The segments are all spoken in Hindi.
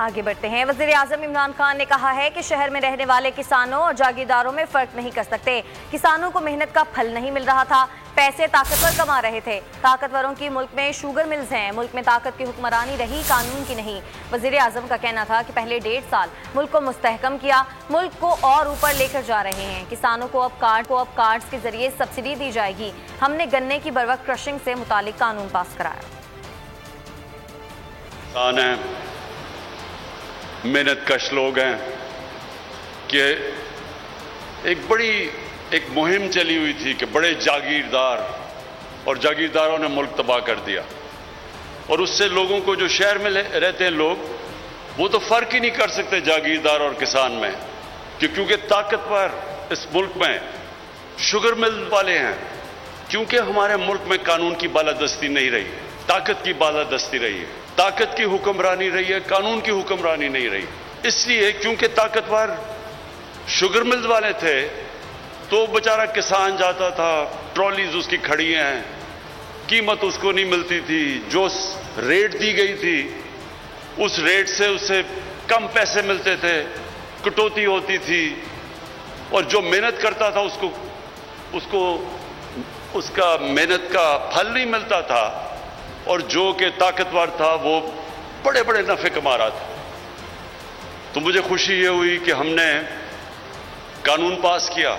आगे बढ़ते हैं। वज़ीर आज़म इमरान खान ने कहा है कि शहर में रहने वाले किसानों और जागीरदारों में फर्क नहीं कर सकते। किसानों को मेहनत का फल नहीं मिल रहा था, पैसे ताकतवर कमा रहे थे। ताकतवरों की मुल्क में शुगर मिल्स हैं, मुल्क में ताकत की हुक्मरानी रही, कानून की नहीं। वज़ीर आज़म का कहना था कि पहले 1.5 साल मुल्क को मुस्तहकम किया, मुल्क को और ऊपर लेकर जा रहे हैं। किसानों को अब कार्ड्स के जरिए सब्सिडी दी जाएगी। हमने गन्ने की बरवक्त क्रशिंग से मुतालिक कानून पास कराया। मेहनत कश लोग हैं कि एक मुहिम चली हुई थी कि बड़े जागीरदार और जागीरदारों ने मुल्क तबाह कर दिया, और उससे लोगों को, जो शहर में रहते हैं लोग, वो तो फर्क ही नहीं कर सकते जागीरदार और किसान में, क्योंकि ताकतवर इस मुल्क में शुगर मिल वाले हैं। क्योंकि हमारे मुल्क में कानून की बालादस्ती नहीं रही, ताकत की बालादस्ती रही है, ताकत की हुक्मरानी रही है, कानून की हुक्मरानी नहीं रही। इसलिए क्योंकि ताकतवर शुगर मिल वाले थे, तो बेचारा किसान जाता था, ट्रॉलीज उसकी खड़ी हैं, कीमत उसको नहीं मिलती थी, जो रेट दी गई थी उस रेट से उससे कम पैसे मिलते थे, कटौती होती थी, और जो मेहनत करता था उसको उसका मेहनत का फल नहीं मिलता था, और जो कि ताकतवर था वो बड़े बड़े नफे कमा रहा था। तो मुझे खुशी ये हुई कि हमने कानून पास किया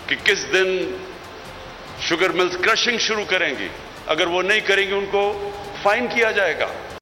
कि किस दिन शुगर मिल्स क्रशिंग शुरू करेंगी, अगर वो नहीं करेंगे उनको फाइन किया जाएगा।